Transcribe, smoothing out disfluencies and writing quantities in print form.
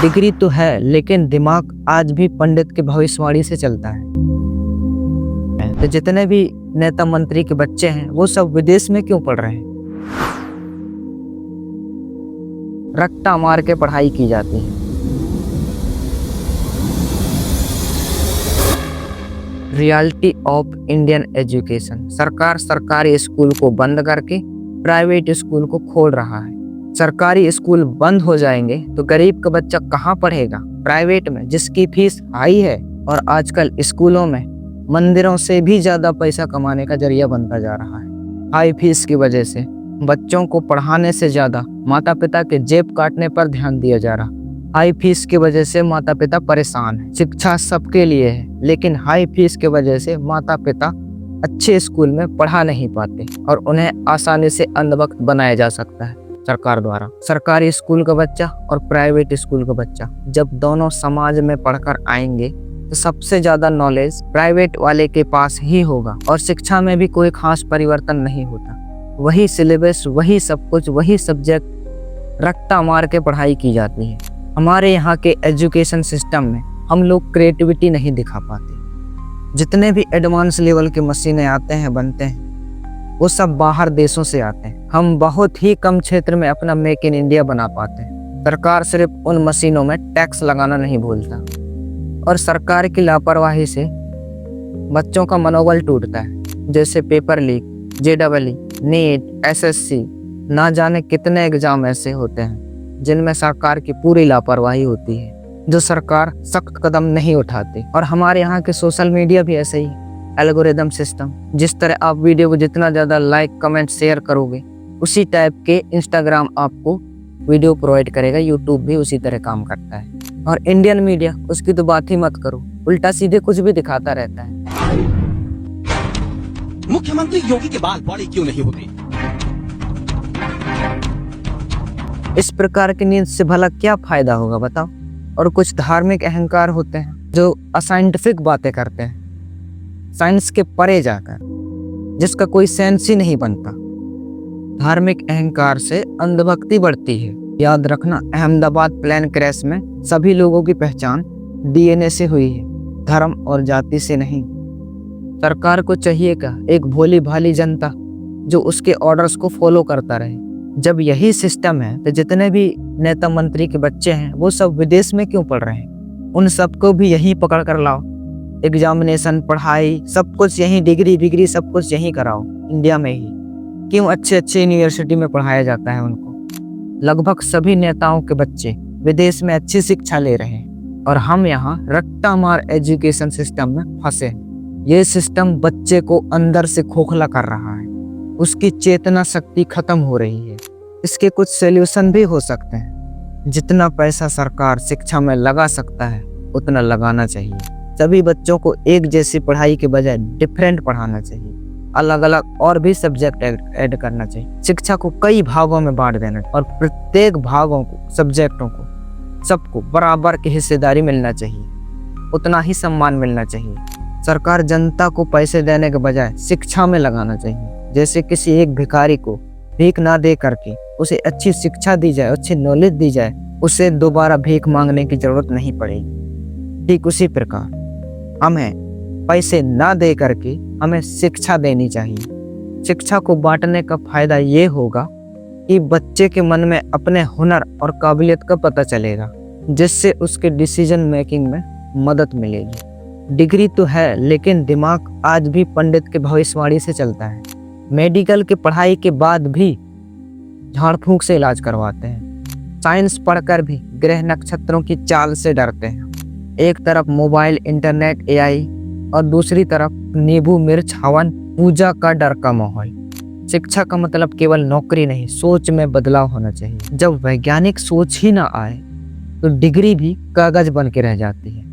Degree तो है लेकिन दिमाग आज भी पंडित की भविष्यवाणी से चलता है। तो जितने भी नेता मंत्री के बच्चे हैं वो सब विदेश में क्यों पढ़ रहे हैं? रट्टा मार के पढ़ाई की जाती है। Reality of Indian education. सरकार सरकारी स्कूल को बंद करके प्राइवेट स्कूल को खोल रहा है। सरकारी स्कूल बंद हो जाएंगे तो गरीब का बच्चा कहाँ पढ़ेगा? प्राइवेट में, जिसकी फीस हाई है और आजकल स्कूलों में मंदिरों से भी ज्यादा पैसा कमाने का जरिया बनता जा रहा है। हाई फीस की वजह से बच्चों को पढ़ाने से ज्यादा माता पिता के जेब काटने पर ध्यान दिया जा रहा। हाई फीस की वजह से माता पिता परेशान हैं। शिक्षा सबके लिए है लेकिन हाई फीस की वजह से माता पिता अच्छे स्कूल में पढ़ा नहीं पाते और उन्हें आसानी से अंधभक्त बनाया जा सकता है सरकार द्वारा। सरकारी स्कूल का बच्चा और प्राइवेट स्कूल का बच्चा जब दोनों समाज में पढ़कर आएंगे तो सबसे ज्यादा नॉलेज प्राइवेट वाले के पास ही होगा और शिक्षा में भी कोई खास परिवर्तन नहीं होता। वही सिलेबस, वही सब कुछ, वही सब्जेक्ट रट्टा मार के पढ़ाई की जाती है। हमारे यहाँ के एजुकेशन सिस्टम में हम लोग क्रिएटिविटी नहीं दिखा पाते। जितने भी एडवांस लेवल के मशीनें आते हैं, बनते हैं, वो सब बाहर देशों से आते हैं। हम बहुत ही कम क्षेत्र में अपना मेक इन इंडिया बना पाते हैं। सरकार सिर्फ उन मशीनों में टैक्स लगाना नहीं भूलता और सरकार की लापरवाही से बच्चों का मनोबल टूटता है। जैसे paper leak, JEE, NEET, SSC, ना जाने कितने एग्जाम ऐसे होते हैं जिनमें सरकार की पूरी लापरवाही होती है, जो सरकार सख्त कदम नहीं उठाती। और हमारे यहाँ के सोशल मीडिया भी ऐसे ही, एल्गोरिदम सिस्टम, जिस तरह आप वीडियो को जितना ज़्यादा लाइक, कमेंट, शेयर करोगे उसी टाइप के इंस्टाग्राम आपको वीडियो प्रोवाइड करेगा। यूट्यूब भी उसी तरह काम करता है। और इंडियन मीडिया, उसकी तो बात ही मत करो, उल्टा सीधे कुछ भी दिखाता रहता है। मुख्यमंत्री योगी के बाल बड़े क्यों नहीं होते? इस प्रकार की नींद से भला क्या फायदा होगा बताओ? और कुछ धार्मिक अहंकार होते हैं जो असाइंटिफिक बातें करते हैं, साइंस के परे जाकर, जिसका कोई सेंस ही नहीं बनता। धार्मिक अहंकार से अंधभक्ति बढ़ती है। याद रखना, अहमदाबाद प्लेन क्रैश में सभी लोगों की पहचान DNA से हुई है, धर्म और जाति से नहीं। सरकार को चाहिए क्या? एक भोली भाली जनता जो उसके ऑर्डर्स को फॉलो करता रहे। जब यही सिस्टम है तो जितने भी नेता मंत्री के बच्चे हैं वो सब विदेश में क्यों पढ़ रहे हैं? उन सबको भी यहीं पकड़ कर लाओ। एग्जामिनेशन, पढ़ाई, सब कुछ यहीं, डिग्री सब कुछ यहीं कराओ, इंडिया में ही। क्यों अच्छे यूनिवर्सिटी में पढ़ाया जाता है उनको? लगभग सभी नेताओं के बच्चे विदेश में अच्छी शिक्षा ले रहे हैं और हम यहाँ रट्टा मार एजुकेशन सिस्टम में फंसे हैं। ये सिस्टम बच्चे को अंदर से खोखला कर रहा है, उसकी चेतना शक्ति खत्म हो रही है। इसके कुछ सॉल्यूशन भी हो सकते हैं। जितना पैसा सरकार शिक्षा में लगा सकता है उतना लगाना चाहिए। सभी बच्चों को एक जैसी पढ़ाई के बजाय डिफरेंट पढ़ाना चाहिए। अलग अलग और भी सब्जेक्ट ऐड करना चाहिए। शिक्षा को कई भागों में बांट देना और प्रत्येक भागों को, सब्जेक्टों को, सबको बराबर की हिस्सेदारी मिलना चाहिए, उतना ही सम्मान मिलना चाहिए। सरकार जनता को पैसे देने के बजाय शिक्षा में लगाना चाहिए। जैसे किसी एक भिखारी को भीख ना दे करके उसे अच्छी शिक्षा दी जाए, अच्छी नॉलेज दी जाए, उसे दोबारा भीख मांगने की जरूरत नहीं पड़ेगी। ठीक उसी प्रकार हमें पैसे ना दे करके हमें शिक्षा देनी चाहिए। शिक्षा को बांटने का फायदा ये होगा कि बच्चे के मन में अपने हुनर और काबिलियत का पता चलेगा, जिससे उसके डिसीजन मेकिंग में मदद मिलेगी। डिग्री तो है लेकिन दिमाग आज भी पंडित के भविष्यवाणी से चलता है। मेडिकल की पढ़ाई के बाद भी झाड़ फूंक से इलाज करवाते हैं। साइंस पढ़कर भी ग्रह नक्षत्रों की चाल से डरते हैं। एक तरफ मोबाइल, इंटरनेट, AI और दूसरी तरफ नींबू, मिर्च, हवन, पूजा का डर का माहौल। शिक्षा का मतलब केवल नौकरी नहीं, सोच में बदलाव होना चाहिए। जब वैज्ञानिक सोच ही ना आए तो डिग्री भी कागज बन के रह जाती है।